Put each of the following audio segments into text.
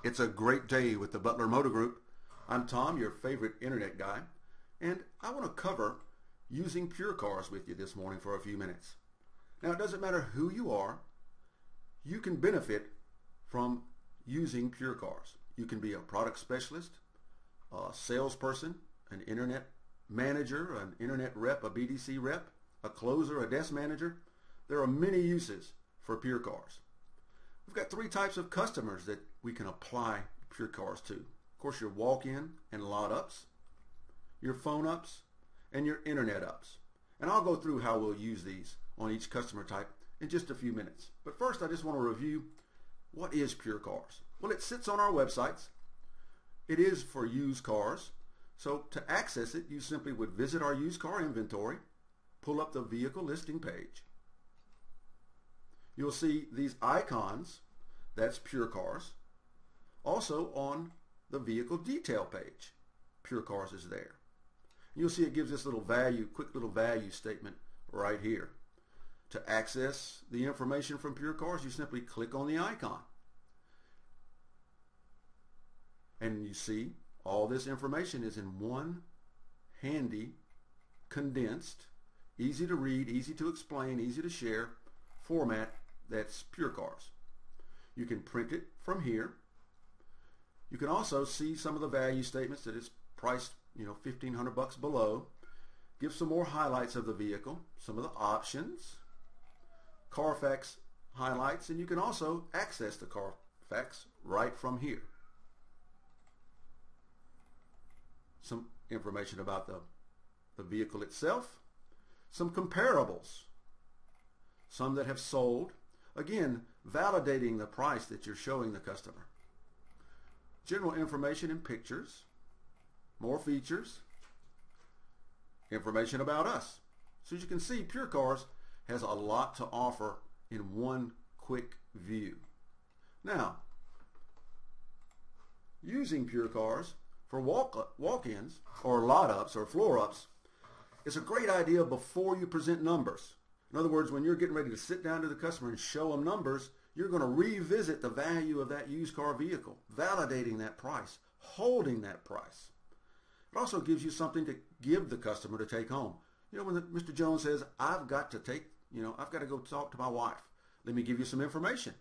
It's a great day with the Butler Motor Group. I'm Tom, your favorite internet guy, and I want to cover using PureCars with you this morning for a few minutes. Now, it doesn't matter who you are, you can benefit from using PureCars. You can be a product specialist, a salesperson, an internet manager, an internet rep, a BDC rep, a closer, a desk manager. There are many uses for PureCars. We've got three types of customers that we can apply PureCars to. Of course, your walk-in and lot ups, your phone ups, and your internet ups. And I'll go through how we'll use these on each customer type in just a few minutes. But first, I just want to review what is PureCars. Well, it sits on our websites. It is for used cars. So to access it, you simply would visit our used car inventory, pull up the vehicle listing page. You'll see these icons, that's PureCars. Also on the vehicle detail page, PureCars is there. You'll see it gives this little value, quick little value statement right here. To access the information from PureCars, you simply click on the icon. And you see all this information is in one handy, condensed, easy to read, easy to explain, easy to share format. That's PureCars. You can print it from here. You can also see some of the value statements that it's priced, $1,500 below. Give some more highlights of the vehicle, some of the options, Carfax highlights, and you can also access the Carfax right from here. Some information about the vehicle itself, some comparables, some that have sold. Again, validating the price that you're showing the customer. General information and pictures, more features, information about us. So as you can see, PureCars has a lot to offer in one quick view. Now, using PureCars for walk-ins or lot ups or floor ups is a great idea before you present numbers. In other words, when you're getting ready to sit down to the customer and show them numbers, you're going to revisit the value of that used car vehicle, validating that price, holding that price. It also gives you something to give the customer to take home. When Mr. Jones says, I've got to go talk to my wife. Let me give you some information.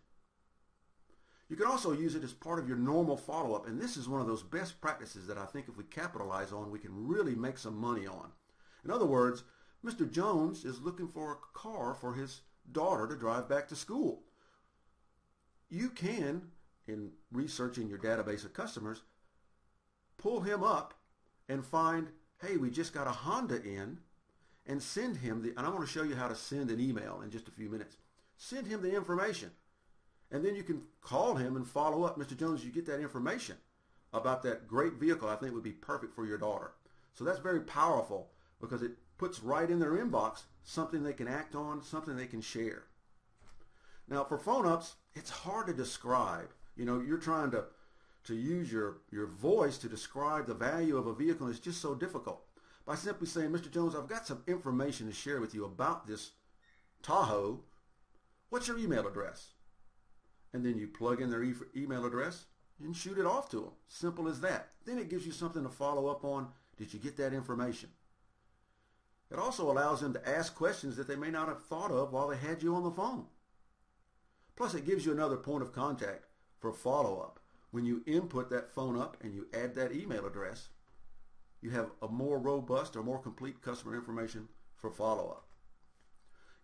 You can also use it as part of your normal follow-up, and this is one of those best practices that I think if we capitalize on, we can really make some money on. In other words, Mr. Jones is looking for a car for his daughter to drive back to school. You can, in researching your database of customers, pull him up and find, hey, we just got a Honda in, and send him and I'm going to show you how to send an email in just a few minutes. Send him the information. And then you can call him and follow up. Mr. Jones, you get that information about that great vehicle I think would be perfect for your daughter. So that's very powerful because it puts right in their inbox something they can act on, something they can share. Now for phone ups, it's hard to describe. You're trying to use your voice to describe the value of a vehicle, and it's just so difficult. By simply saying, Mr. Jones, I've got some information to share with you about this Tahoe. What's your email address? And then you plug in their email address and shoot it off to them. Simple as that. Then it gives you something to follow up on. Did you get that information? It also allows them to ask questions that they may not have thought of while they had you on the phone. Plus, it gives you another point of contact for follow-up. When you input that phone up and you add that email address, you have a more robust or more complete customer information for follow-up.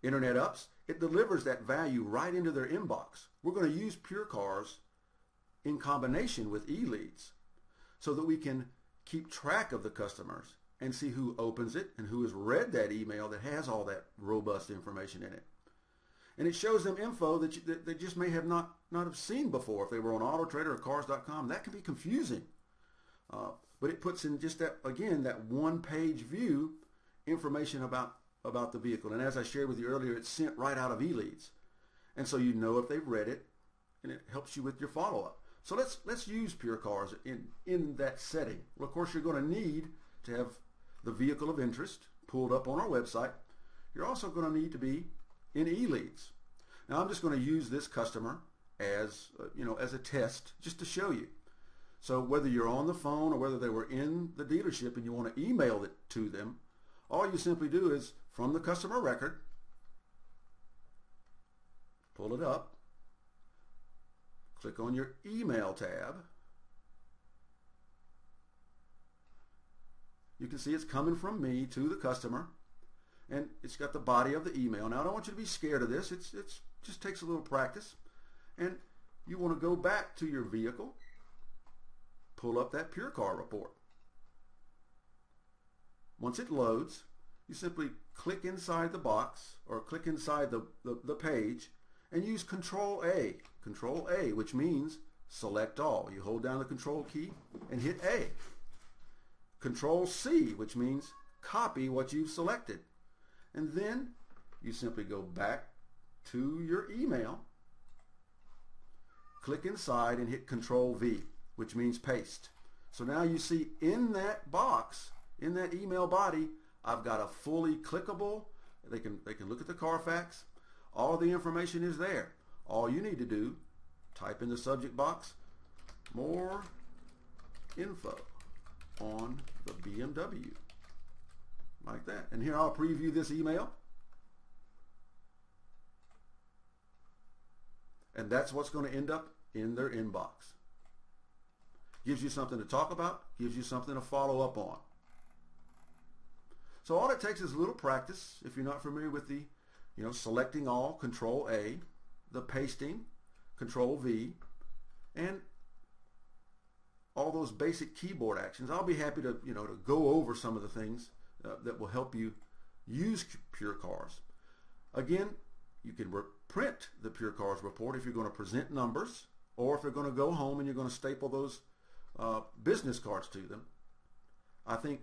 Internet ups, it delivers that value right into their inbox. We're going to use PureCars in combination with eLeads so that we can keep track of the customers and see who opens it and who has read that email that has all that robust information in it. And it shows them info that they just may have not have seen before. If they were on AutoTrader or Cars.com, that can be confusing. But it puts in just that, again, that one-page view information about the vehicle. And as I shared with you earlier, it's sent right out of eLeads. And so you know if they've read it, and it helps you with your follow-up. So let's use PureCars in that setting. Well, of course, you're going to need to have the vehicle of interest pulled up on our website. You're also going to need to be in eLeads. Now I'm just going to use this customer as as a test, just to show you. So whether you're on the phone or whether they were in the dealership and you want to email it to them, all you simply do is from the customer record, pull it up, click on your email tab. You can see it's coming from me to the customer, and it's got the body of the email. Now, I don't want you to be scared of this. It's just takes a little practice. And you want to go back to your vehicle, pull up that PureCar report. Once it loads, you simply click inside the box or click inside the page and use Control A. Control A, which means select all. You hold down the Control key and hit A. Control C, which means copy what you've selected. And then you simply go back to your email, click inside and hit Control V, which means paste. So now you see in that box, in that email body, I've got a fully clickable, they can look at the Carfax, all the information is there. All you need to do, type in the subject box, more info on the BMW, like that. And here I'll preview this email. And that's what's going to end up in their inbox. Gives you something to talk about, gives you something to follow up on. So all it takes is a little practice. If you're not familiar with the, selecting all, Control A, the pasting, Control V, and all those basic keyboard actions. I'll be happy to, to go over some of the things that will help you use PureCars. Again, you can print the PureCars report if you're going to present numbers, or if you're going to go home and you're going to staple those business cards to them. I think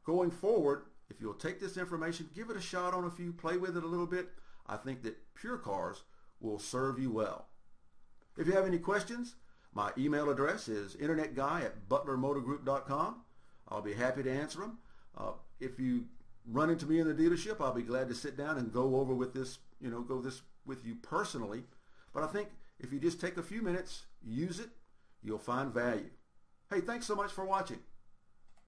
going forward, if you'll take this information, give it a shot on a few, play with it a little bit, I think that PureCars will serve you well. If you have any questions, my email address is internetguy@butlermotorgroup.com. I'll be happy to answer them. If you run into me in the dealership, I'll be glad to sit down and go over with this, go this with you personally. But I think if you just take a few minutes, use it, you'll find value. Hey, thanks so much for watching.